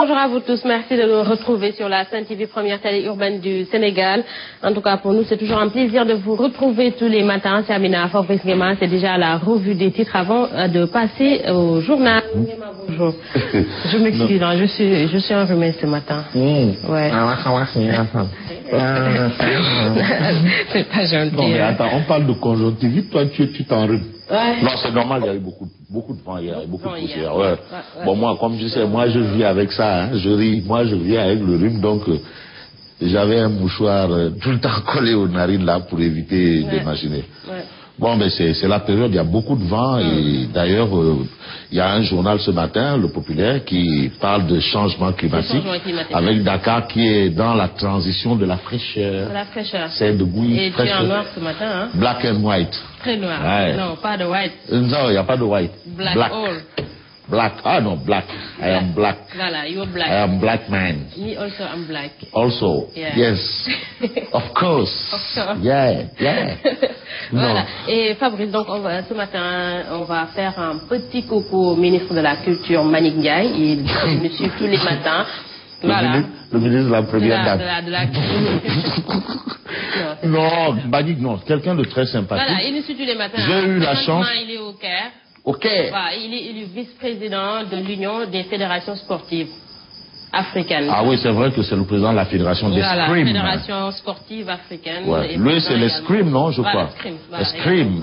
bonjour à vous tous. Merci de nous retrouver sur la Sen TV, première télé urbaine du Sénégal. En tout cas, pour nous, c'est toujours un plaisir de vous retrouver tous les matins. C'est Amina Fabrice Guéma. C'est déjà la revue des titres avant de passer au journal. Bonjour. Je m'excuse, hein, je suis enrhumée ce matin. Ouais. C'est pas gentil. Non, mais attends, on parle de conjonctivite. Toi, tu t'enrhumes. Ouais. Non, c'est normal, il y a eu beaucoup de vent hier, beaucoup de poussière. Ouais. Bon, moi, comme je sais, moi, je vis avec ça, hein, je ris. Moi, je vis avec le rhume, donc j'avais un mouchoir tout le temps collé aux narines là pour éviter d'imaginer. Ouais. Bon, ben c'est la période, il y a beaucoup de vent et d'ailleurs, il y a un journal ce matin, Le Populaire, qui parle de changement climatique, avec Dakar qui est dans la transition de la fraîcheur. De la fraîcheur. C'est de bouillie. Et tu es en noir ce matin, hein? Black and white. Très noir. Ouais. Non, pas de white. Non, il n'y a pas de white. Black. All. Black. Ah non, black. I am black. Voilà, you are black. I am black man. Me also am black. Also. Yeah. Yes. Of course. Of course. Yeah, yeah. Voilà. Non. Et Fabrice, donc ce matin, on va faire un petit coucou au ministre de la Culture, Mbagnick Ndiaye. Il me suit tous les matins. Voilà. Le ministre de la première dame. De la non, Mbagnick, non. Quelqu'un de très sympathique. Voilà, il me suit tous les matins. J'ai eu la chance. Il est au Caire. Ok. Voilà, il est élu vice-président de l'Union des fédérations sportives africaines. Ah oui, c'est vrai que c'est le président de la fédération des voilà, Escrime. La fédération sportive africaine. Ouais. Lui, c'est l'escrime, non, je crois. Escrime.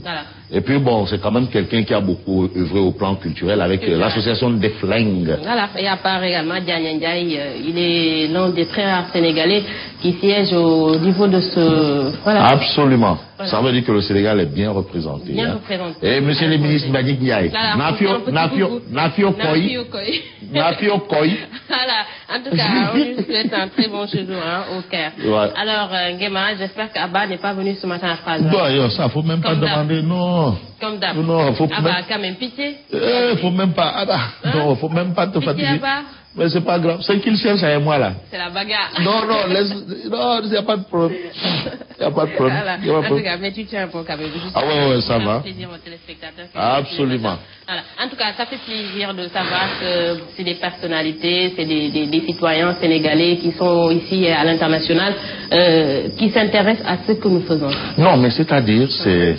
Voilà. Et puis bon, c'est quand même quelqu'un qui a beaucoup œuvré au plan culturel avec l'association des Flingues. Voilà, et à part également Diagne Ndiaye, il est l'un des très rares Sénégalais qui siège au niveau de ce... Voilà. Absolument. Voilà. Ça veut dire que le Sénégal est bien représenté. Bien représenté. Et monsieur le ministre Mbagnick Ndiaye, Nafio Koi. Voilà, en tout cas, on lui souhaite un très bon séjour au Caire. Ouais. Alors, Guéma, j'espère qu'Abba n'est pas venu ce matin à Strasbourg. Non, ça, faut même pas demander, non. Comme d'hab. Non, faut Abba, quand même pitié. Faut même pas, Abba. Non, faut même pas te fatiguer. Abba. Mais c'est pas grave. C'est qu'il cherche avec moi là. C'est la bagarre. Non, non, il n'y a pas de problème. Il n'y a pas de problème. Voilà. En tout cas, mais tu tiens un peu quand même. Ah ouais, ça va. Plaisir aux téléspectateurs. Absolument. Voilà. En tout cas, ça fait plaisir de savoir que c'est des personnalités, c'est des citoyens sénégalais qui sont ici à l'international, qui s'intéressent à ce que nous faisons. Non, mais c'est-à-dire, c'est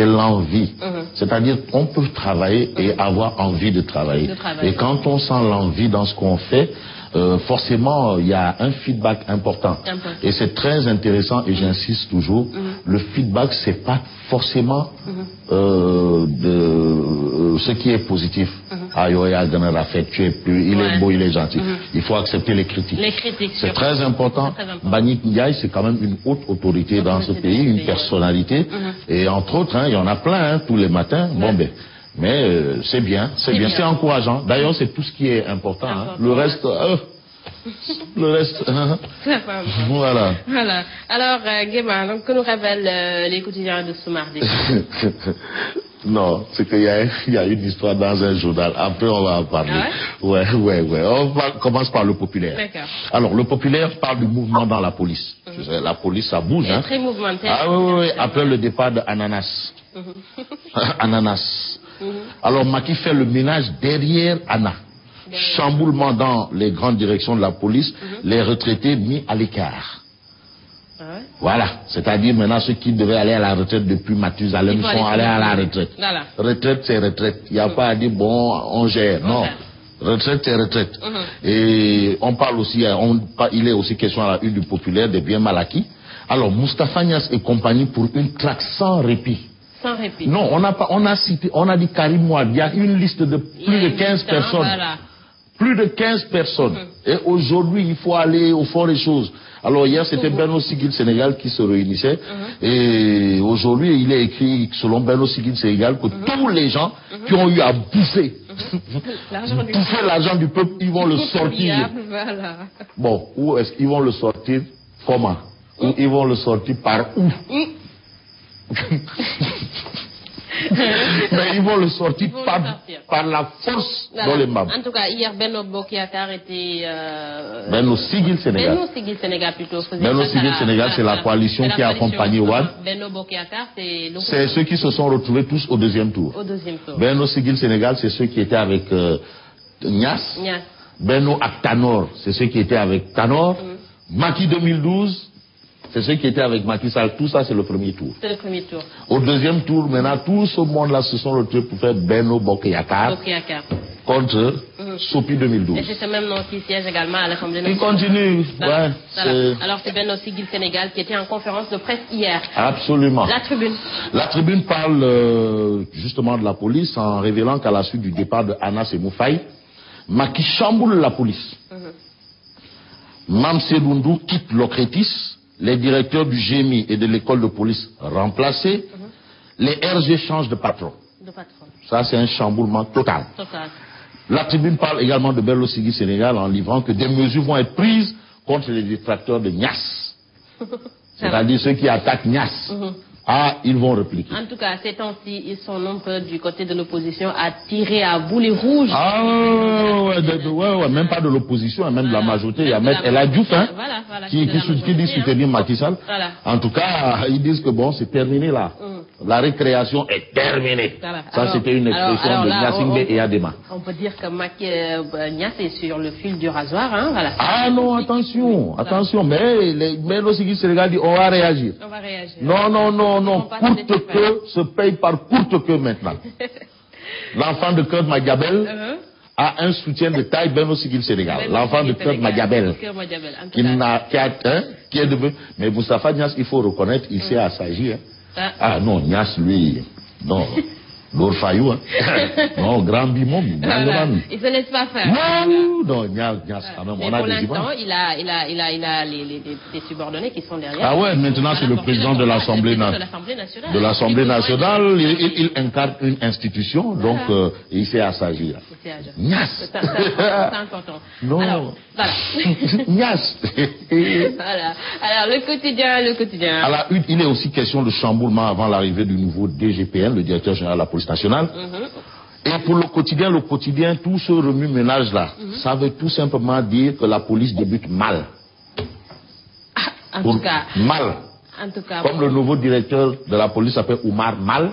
l'envie. C'est-à-dire, on peut travailler et avoir envie de travailler. Et quand on sent l'envie dans ce qu'on fait, forcément, il y a un feedback important. Et c'est très intéressant, et j'insiste toujours, le feedback, c'est pas forcément ce qui est positif. Ah, il est beau, il est gentil. Il faut accepter les critiques. C'est très important. Mbagnick Ndiaye, c'est quand même une haute autorité dans ce pays, une personnalité. Et entre autres, il y en a plein, tous les matins. Bon, ben... Mais c'est bien, c'est encourageant. D'ailleurs, c'est tout ce qui est important. Le reste, voilà. Voilà. Alors, Guéma, donc, que nous révèlent les quotidiens de ce mardi? Non, c'est qu'il y a une histoire dans un journal. Après, on va en parler. Ah ouais? Ouais. On commence par Le Populaire. D'accord. Alors, Le Populaire parle du mouvement dans la police. La police, ça bouge. C'est très mouvementé. Ah oui. Après le départ de Ananas. Ananas. Alors, Macky fait le ménage derrière Anna. Chamboulement dans les grandes directions de la police, les retraités mis à l'écart. Voilà, c'est-à-dire maintenant ceux qui devaient aller à la retraite depuis Mathusalem sont allés à la retraite. Voilà. Retraite, c'est retraite. Il n'y a pas à dire, bon, on gère. Non. Retraite, c'est retraite. Et on parle aussi, il est aussi question à la une du Populaire des biens mal acquis. Alors, Moustapha Niasse et compagnie pour une claque sans répit. Sans répit. Non, on a dit Karim Wade. Il y a une liste de plus de 15 personnes. Voilà. Plus de 15 personnes. Et aujourd'hui, il faut aller au fond des choses. Alors hier, c'était Benno Siggil Sénégal qui se réunissait. Et aujourd'hui, il est écrit, selon Benno Siggil Sénégal, que tous les gens qui ont eu à bouffer l'argent du peuple, ils vont le sortir. Voilà. Bon, où est-ce qu'ils vont le sortir? Comment? Ou ils vont le sortir par où? Mais ils vont le sortir par la force dans les membres. En tout cas, hier, Benno Bokyatar était... Benno Siggil Sénégal. Benno Siggil Sénégal plutôt. Benno Siggil Sénégal, c'est la coalition qui a accompagné Wade. Benno Bokyatar, c'est ceux qui se sont retrouvés tous au deuxième tour. Au deuxième tour. Benno Siggil Sénégal, c'est ceux qui étaient avec Niass. Benno ak Tanor, c'est ceux qui étaient avec Tanor. Macky 2012, c'est ceux qui étaient avec Macky Sall. Tout ça, c'est le premier tour. C'est le premier tour. Au deuxième tour, maintenant, tout ce monde-là se sont retrouvés pour faire Benno Bokk Yakaar contre Sopi 2012. Et c'est ce même nom qui siège également à l'Assemblée nationale. Il continue. Voilà. Alors c'est Benno Siggil Sénégal qui était en conférence de presse hier. Absolument. La Tribune. La Tribune parle justement de la police en révélant qu'à la suite du départ de Anna Sémou Faye, Macky chamboule la police. Mam Sedoundou quitte l'Ocrétis, les directeurs du GMI et de l'école de police remplacés, les RG changent de patron. Ça, c'est un chamboulement total. La Tribune parle également de Benno Siggil Sénégal en livrant que des mesures vont être prises contre les détracteurs de Niass. C'est-à-dire ceux qui attaquent Niass. Ah, ils vont répliquer. En tout cas, ces temps-ci, ils sont nombreux du côté de l'opposition à tirer à boulet rouge. Ah, ouais, même pas de l'opposition, même de la majorité. Il y a Maître El Hadji Diouf, qui dit soutenir Macky Sall. En tout cas, ils disent que bon, c'est terminé là. La récréation est terminée. Ça, c'était une expression de Gnassingbé et Adema. On peut dire que Niass est sur le fil du rasoir. Hein, voilà. Ah non, attention. Mais Benno Siggil Sénégal dit on va réagir. On va réagir. Non, courte queue se paye par courte queue maintenant. L'enfant de Kurt Madiabel a un soutien de taille Benno Siggil Sénégal. L'enfant de Kurt Madiabel. Qui est devenu... Mais Moustapha Niass, il faut reconnaître, il sait assagir. Ah non, Niass, lui, non. L'Orfayou, non, grand bimom. Il se laisse pas faire. Non, Niass, quand même, on a pour des l'instant, il a les subordonnés qui sont derrière. Ah ouais, maintenant c'est le président de l'Assemblée nationale. De l'Assemblée nationale, il incarne une institution, donc il sait assagir. Niass. C'est important. Non. Alors, voilà. Niass. Voilà. Alors, le quotidien. À la une, il est aussi question de chamboulement avant l'arrivée du nouveau DGPN, le directeur général de la police nationale. Et pour le quotidien, tout ce remue-ménage-là, ça veut tout simplement dire que la police débute mal. En tout cas. Mal. Comme le nouveau directeur de la police s'appelle Oumar Mal.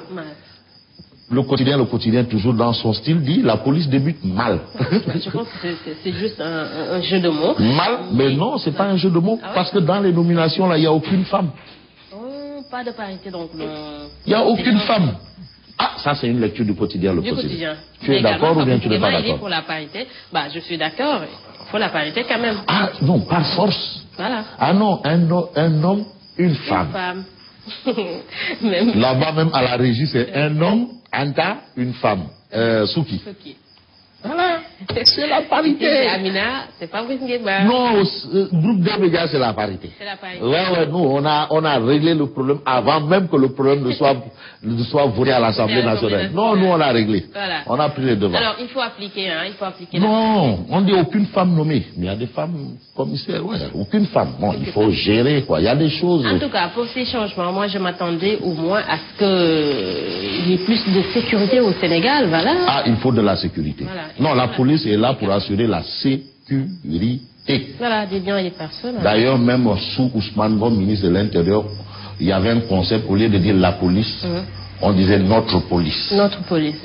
Le quotidien, toujours dans son style, dit la police débute mal. Je pense que c'est juste un jeu de mots. Mal, mais non, c'est pas un jeu de mots. Parce que dans les nominations, là, il n'y a aucune femme. Pas de parité, donc. Il n'y a aucune femme. Ah, ça c'est une lecture du quotidien, le quotidien. Tu es d'accord ou bien tu n'es pas d'accord? Pour la parité, je suis d'accord. Il faut la parité quand même. Ah non, par force. Voilà. Ah non, un homme, une femme. Là-bas même à la régie, c'est un homme, Anta, une femme. Souki. Voilà, c'est la parité. C'est Amina, c'est pas Brice Ngueba. Non, groupe des médias, c'est la parité. C'est la parité. Ouais, nous, on a réglé le problème avant même que le problème ne soit voté à l'Assemblée nationale. Non, nous, on a réglé. Voilà. On a pris les devants. Alors, il faut appliquer. Non, on dit aucune femme nommée. Mais il y a des femmes commissaires, ouais, aucune femme. Bon, il faut gérer, quoi. Il y a des choses. En tout cas, pour ces changements, moi, je m'attendais au moins à ce qu'il y ait plus de sécurité au Sénégal, voilà. Ah, il faut de la sécurité. Voilà. Non, la police est là pour assurer la sécurité. Voilà, des biens et des personnes. D'ailleurs, même sous Ousmane Ngom, ministre de l'Intérieur, il y avait un concept, au lieu de dire la police, on disait notre police. Notre police.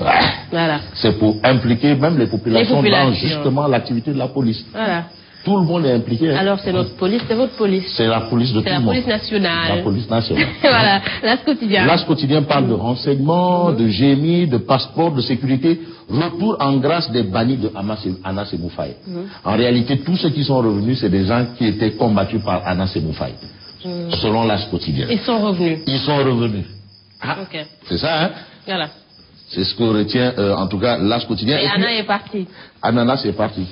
Voilà. C'est pour impliquer même les populations dans justement l'activité de la police. Voilà. Tout le monde est impliqué. Alors c'est notre police, c'est votre police. C'est la police de tout le monde. C'est la police nationale. La police nationale. Voilà, l'As quotidien. L'As quotidien parle de renseignements, de GMI, de passeports, de sécurité. Retour en grâce des bannis de Anna Sémou Faye. En réalité, tous ceux qui sont revenus, c'est des gens qui étaient combattus par Anna Sémou Faye. Selon l'As quotidien. Ils sont revenus. Ils sont revenus. Ah, c'est ça, hein? Voilà. C'est ce que retient, en tout cas, l'As quotidien. Et Anna est partie. Ananas est parti.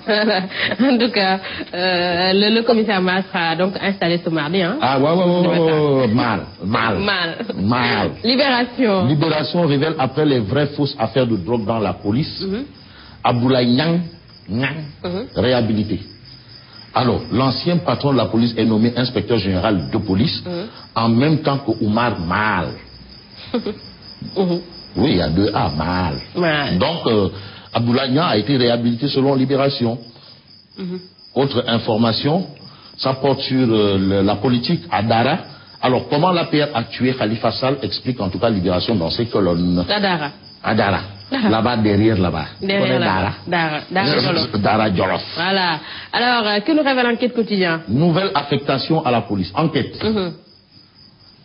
Voilà. En tout cas, le commissaire Mal sera donc installé ce mardi. Hein? Ah ouais. Mal. Libération révèle après les vraies fausses affaires de drogue dans la police. Abdoulaye Niang, réhabilité. Alors, l'ancien patron de la police est nommé inspecteur général de police en même temps que Oumar Mal. Oui, il y a deux A, Mal. Donc, Abdoulaye Niang a été réhabilité selon Libération. Autre information, ça porte sur la politique à Dara. Alors, comment l'APR a tué Khalifa Sall explique en tout cas Libération dans ses colonnes. À Dara. Là-bas, derrière, là-bas. Derrière là-bas. Dara Jolof. Voilà. Alors, que nous révèle l'enquête quotidien? Nouvelle affectation à la police. Enquête.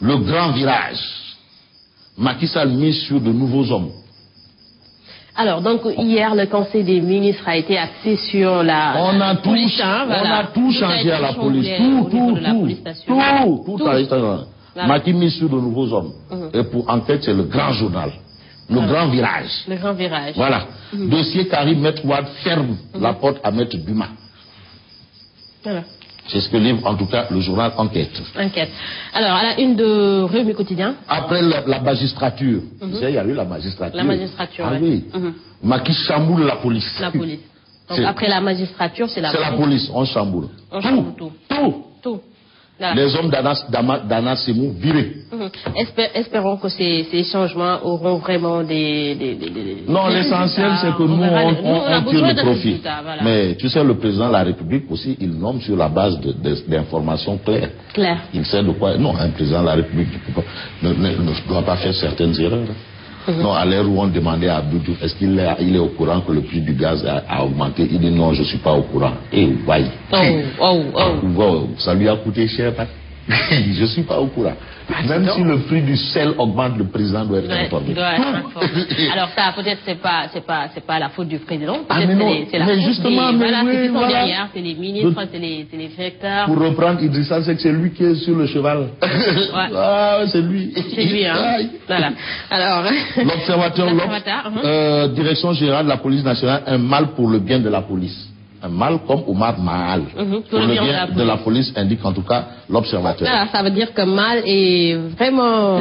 Le grand virage. Macky Sall mise sur de nouveaux hommes. Alors, donc, hier, le Conseil des ministres a été axé sur la police. On a tout changé à la police. Tout. Macky mise sur de nouveaux hommes. Et pour enquête, c'est le grand journal. Le grand virage. Le grand virage. Voilà. Dossier Karim Maître Wade ferme la porte à Maître Dumas. Voilà. C'est ce que livre en tout cas le journal Enquête. Enquête. Alors, à la une de Rewmi Quotidien. Après la magistrature. Vous savez, il y a eu la magistrature. La magistrature, ah oui. Macky chamboule la police. La police. Donc après la magistrature, c'est la police. C'est la police, on chamboule. On chamboule tout. Tout. Voilà. Les hommes d'Anna Semou virés. Espérons que ces changements auront vraiment des non, l'essentiel c'est que nous, on tire le profit. Voilà. Mais tu sais, le président de la République aussi, il nomme sur la base d'informations claires. Il sait de quoi. Non, un président de la République ne doit pas faire certaines erreurs. Non, à l'heure où on demandait à Abdou Diouf, est-ce qu'il est au courant que le prix du gaz a augmenté? Il dit non, je ne suis pas au courant. Et ça lui a coûté cher. Je ne suis pas au courant. Même si le prix du sel augmente, le président doit être informé. Alors ça, peut-être c'est pas la faute du président. C'est la faute justement, derrière, c'est les ministres, c'est les directeurs. Pour reprendre Idrissa, c'est que c'est lui qui est sur le cheval. Ah, c'est lui. C'est lui, hein. Voilà. Alors. L'observateur, direction générale de la police nationale, un mal pour le bien de la police. Un mal comme Omar Mahal. Pour le bien de la police indique en tout cas l'observateur. Voilà, ça veut dire que mal est vraiment...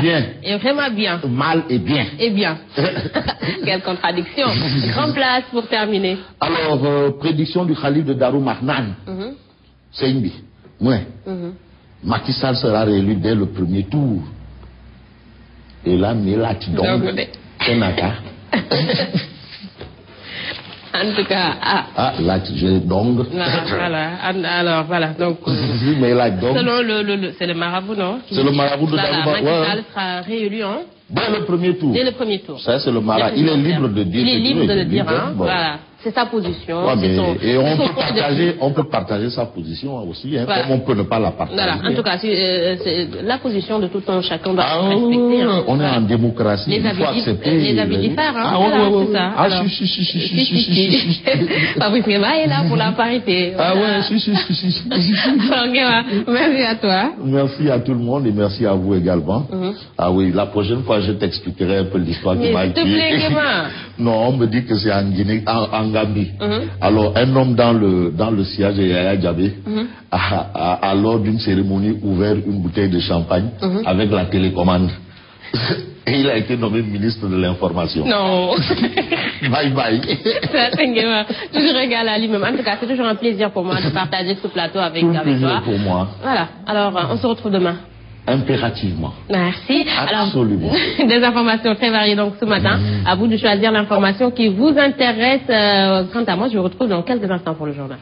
bien. Et vraiment bien. Mal et bien. Et bien. Quelle contradiction. Grande place pour terminer. Alors, prédiction du Khalif de Darou Mahnan. C'est une Macky Sall sera réélu dès le premier tour. Et là, Mélat donc. En tout cas, là, j'ai donc. Voilà, alors voilà, donc. Mais là, donc. C'est le marabout, non? C'est le marabout de Darou Mahnan. Macky Sall sera réélu, hein? Dès le premier tour. Dès le premier tour. Ça, c'est le marabout. Il est libre de dire. Il est libre de le dire, hein? Voilà. C'est sa position. Et on peut partager sa position aussi, hein, comme on peut ne pas la partager. Voilà. En tout cas, la position de tout un chacun doit être respectée. Hein. On est en démocratie. Les avis diffèrent. Hein. C'est ça. Fabrice Nguema est là pour la parité. Merci à toi. Merci à tout le monde et merci à vous également. Ah oui, la prochaine fois, je t'expliquerai un peu l'histoire qui m'a tué. Non, on me dit que c'est en Guinée, en Gambie. Alors, un homme dans le siège de Yaya Jammeh a lors d'une cérémonie ouvert une bouteille de champagne avec la télécommande. Et il a été nommé ministre de l'information. Non. Bye bye. Toujours régal à lui-même. En tout cas, c'est toujours un plaisir pour moi de partager ce plateau avec toi. Pour moi. Voilà. Alors, on se retrouve demain. Impérativement. Merci. Absolument. Alors, des informations très variées donc ce matin. À vous de choisir l'information qui vous intéresse. Quant à moi, je vous retrouve dans quelques instants pour le journal.